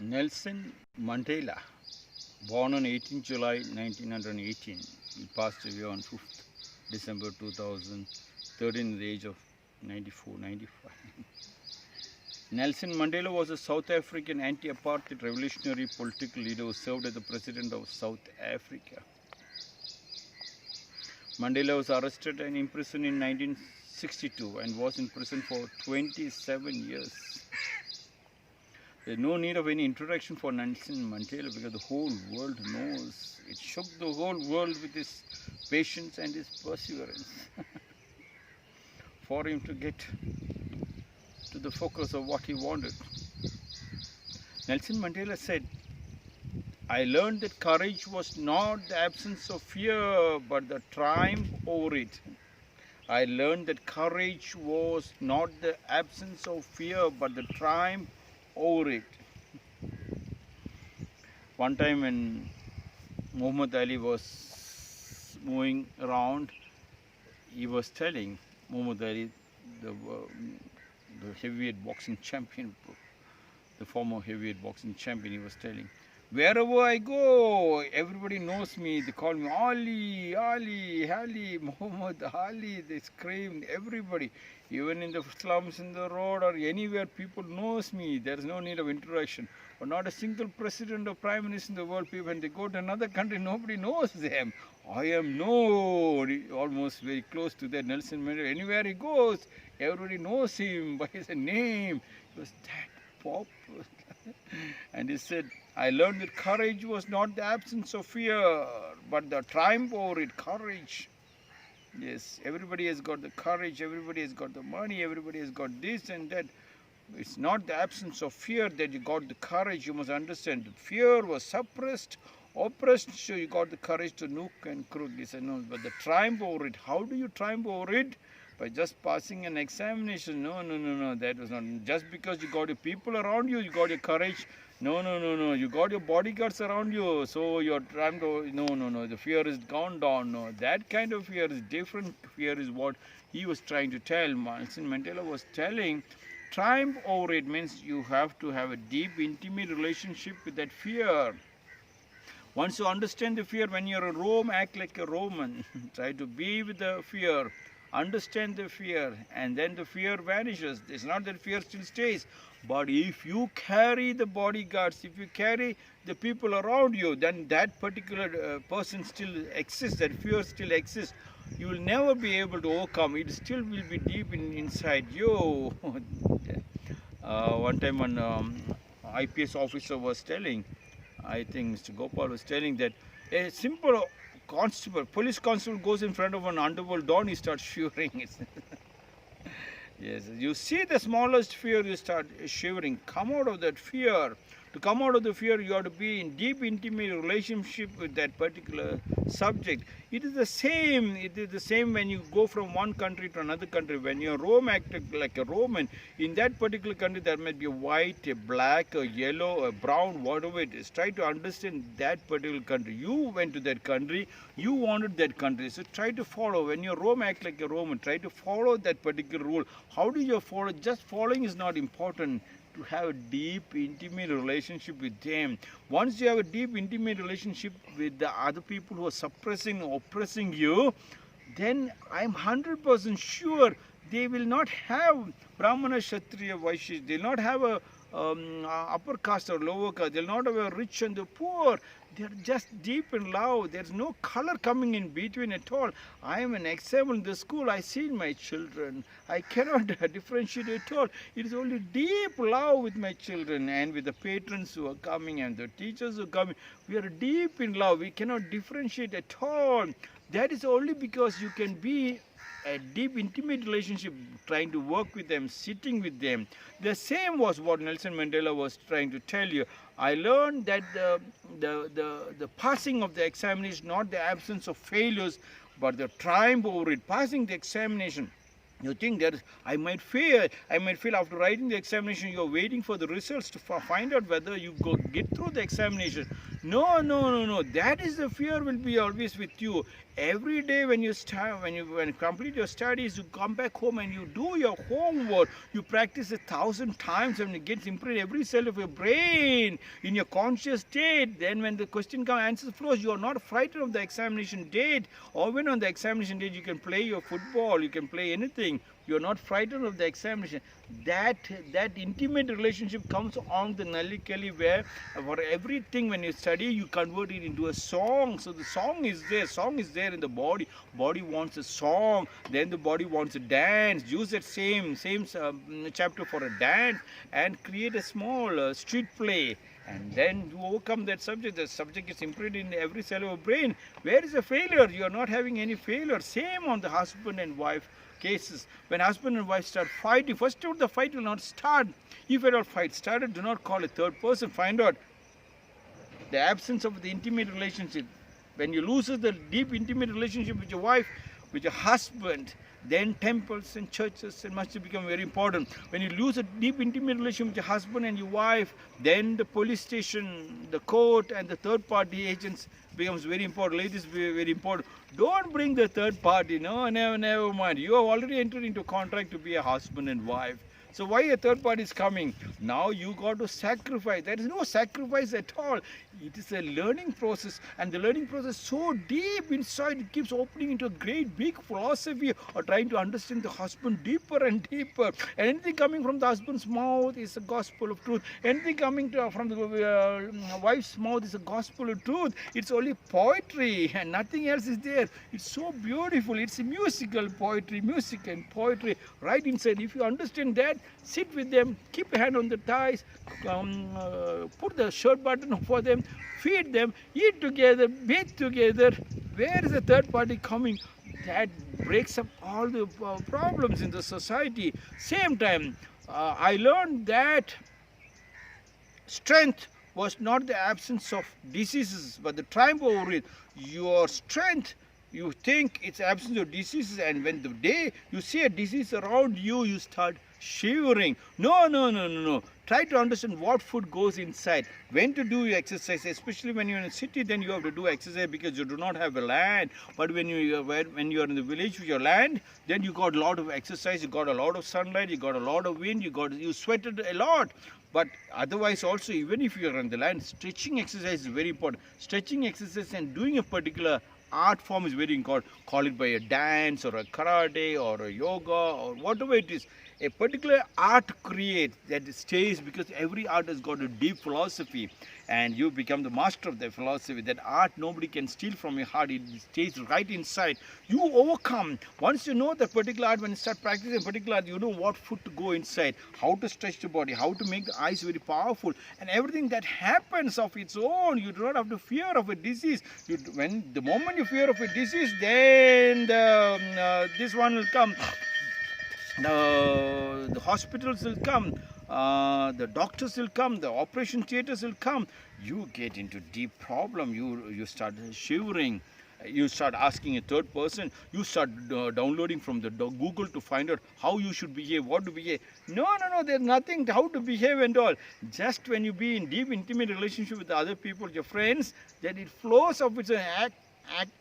Nelson Mandela, born on 18 July 1918, he passed away on 5th December 2013 at the age of 94-95. Nelson Mandela was a South African anti-apartheid revolutionary political leader who served as the president of South Africa. Mandela was arrested and imprisoned in 1962 and was in prison for 27 years. There's no need of any introduction for Nelson Mandela because the whole world knows. It shook the whole world with his patience and his perseverance for him to get to the focus of what he wanted. Nelson Mandela said, "I learned that courage was not the absence of fear but the triumph over it. I learned that courage was not the absence of fear but the triumph over it." One time when Muhammad Ali was moving around, he was telling Muhammad Ali, the heavyweight boxing champion, the former heavyweight boxing champion, he was telling, "Wherever I go, everybody knows me. They call me Ali, Ali, Ali, Muhammad Ali." They screamed, everybody. Even in the slums, in the road, or anywhere, people knows me. There is no need of introduction. But not a single president or prime minister in the world, people, when they go to another country, nobody knows them. I am known, almost very close to that. Nelson Mandela, anywhere he goes, everybody knows him by his name. He was that popular. And he said, "I learned that courage was not the absence of fear, but the triumph over it." Courage. Yes, everybody has got the courage, everybody has got the money, everybody has got this and that. It's not the absence of fear that you got the courage. You must understand that fear was suppressed, oppressed, so you got the courage to nook and crook this and all. But the triumph over it, how do you triumph over it? By just passing an examination. No, that was not. Just because you got your people around you, you got your courage. No, you got your bodyguards around you, so you're trying to, no, the fear is gone down. No, that kind of fear is different. Fear is what he was trying to tell. Nelson Mandela was telling, triumph over it means you have to have a deep, intimate relationship with that fear. Once you understand the fear, when you're a Rome, act like a Roman. Try to be with the fear. Understand the fear, and then the fear vanishes. It's not that fear still stays, but if you carry the bodyguards, if you carry the people around you, then that particular person still exists, that fear still exists. You will never be able to overcome it. Still will be deep inside you. One time one IPS officer was telling, I think Mr. Gopal was telling, that a simple constable, police constable goes in front of an underworld don, he starts shivering. Yes, you see the smallest fear, you start shivering. Come out of that fear. To come out of the fear, you have to be in deep, intimate relationship with that particular subject. It is the same. It is the same when you go from one country to another country. When you're Rome, act like a Roman. In that particular country, there might be a white, a black, a yellow, a brown, whatever it is. Try to understand that particular country. You went to that country. You wanted that country. So try to follow. When you're Rome, act like a Roman. Try to follow that particular rule. How do you follow? Just following is not important. To have a deep, intimate relationship with them. Once you have a deep, intimate relationship with the other people who are suppressing, oppressing you, then I'm 100% sure they will not have Brahmana, Kshatriya, Vaishya. They will not have a upper caste or lower caste. They will not have a rich and the poor. They are just deep in love. There is no color coming in between at all. I am an example in the school. I see my children. I cannot differentiate at all. It is only deep love with my children and with the patrons who are coming and the teachers who are coming. We are deep in love. We cannot differentiate at all. That is only because you can be a deep, intimate relationship, trying to work with them, sitting with them. The same was what Nelson Mandela was trying to tell you. I learned that the passing of the examination, not the absence of failures, but the triumph over it. Passing the examination. You think that I might fail after writing the examination. You're waiting for the results to find out whether you get through the examination. No, no, no, no. That is the fear will be always with you. Every day when you start, when you complete your studies, you come back home and you do your homework. You practice 1,000 times and it gets imprinted every cell of your brain in your conscious state. Then when the question comes, answer flows, you are not frightened of the examination date. Or when on the examination date you can play your football, you can play anything. You are not frightened of the examination. That intimate relationship comes on the Nalli Kelly, where for everything when you study, you convert it into a song. So the song is there in the body. Body wants a song, then the body wants a dance. Use that same chapter for a dance and create a small street play. And then you overcome that subject. The subject is imprinted in every cell of your brain. Where is the failure? You are not having any failure. Same on the husband and wife cases. When husband and wife start fighting, first of all, the fight will not start. If at all fight started, do not call a third person. Find out the absence of the intimate relationship. When you lose the deep intimate relationship with your wife, with your husband, then temples and churches and must become very important. When you lose a deep intimate relationship with your husband and your wife, then the police station, the court and the third party agents becomes very important. Ladies, very important. Don't bring the third party. No, never mind. You have already entered into a contract to be a husband and wife. So why a third party is coming? Now you got to sacrifice. There is no sacrifice at all. It is a learning process, and the learning process so deep inside, it keeps opening into a great big philosophy or trying to understand the husband deeper and deeper. And anything coming from the husband's mouth is a gospel of truth. Anything coming from the wife's mouth is a gospel of truth. It's only poetry and nothing else is there. It's so beautiful. It's a musical poetry, music and poetry right inside. If you understand that, sit with them, keep a hand on the thighs, put the shirt button for them, feed them, eat together, bathe together. Where is the third party coming? That breaks up all the problems in the society. Same time, I learned that strength was not the absence of diseases, but the triumph over it. Your strength, you think it's absence of diseases, and when the day you see a disease around you, you start shivering. No. Try to understand what food goes inside, when to do your exercise. Especially when you're in a city, then you have to do exercise because you do not have a land. But when you are in the village with your land, then you got a lot of exercise, you got a lot of sunlight, you got a lot of wind, you sweated a lot. But otherwise also, even if you are on the land, stretching exercise is very important. Stretching exercise and doing a particular art form is very important. Call it by a dance or a karate or a yoga or whatever it is. A particular art creates that stays, because every art has got a deep philosophy, and you become the master of that philosophy. That art nobody can steal from your heart. It stays right inside. You overcome. Once you know that particular art, when you start practicing particular art, you know what food to go inside, how to stretch the body, how to make the eyes very powerful, and everything that happens of its own. You do not have to fear of a disease. The moment you fear of a disease, then this one will come. The hospitals will come, the doctors will come, the operation theaters will come. You get into deep problem. You start shivering. You start asking a third person. You start downloading from the Google to find out how you should behave, what to behave. No, there's nothing how to behave and all. Just when you be in deep intimate relationship with the other people, your friends, that it flows of its own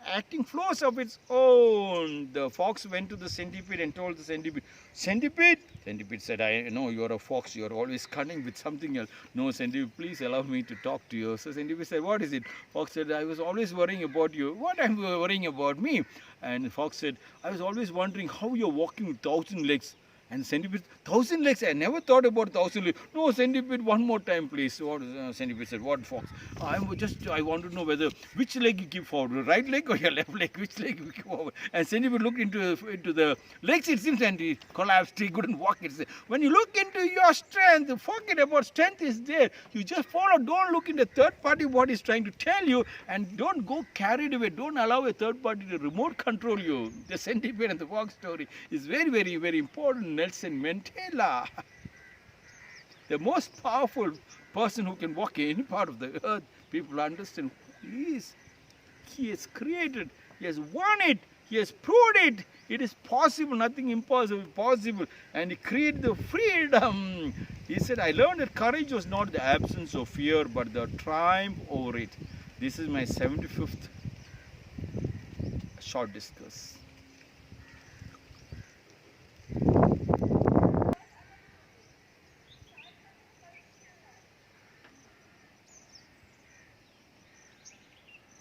acting flows of its own. The fox went to the centipede and told the centipede, Centipede said, I know you are a fox, you are always cunning with something else. No, centipede, please allow me to talk to you. So centipede said, what is it? Fox said, I was always worrying about you. What am I worrying about me? And fox said, I was always wondering how you're walking with 1,000 legs. And centipede, 1,000 legs? I never thought about 1,000 legs. No, centipede, one more time, please. What? Centipede said, what, fox? I want to know which leg you keep forward, your right leg or your left leg? Which leg you keep forward? And centipede looked into the legs, it seems, and he collapsed. He couldn't walk. When you look into your strength, forget about strength is there. You just follow. Don't look into third party what is trying to tell you, and don't go carried away. Don't allow a third party to remote control you. The centipede and the fox story is very, very, very important. Nelson Mandela, the most powerful person who can walk in any part of the earth. People understand who he is. He has created, he has won it. He has proved it. It is possible, nothing impossible, possible. And he created the freedom. He said, I learned that courage was not the absence of fear, but the triumph over it. This is my 75th short discuss.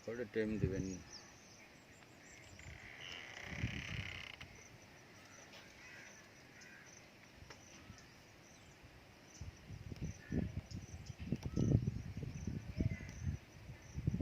What a time when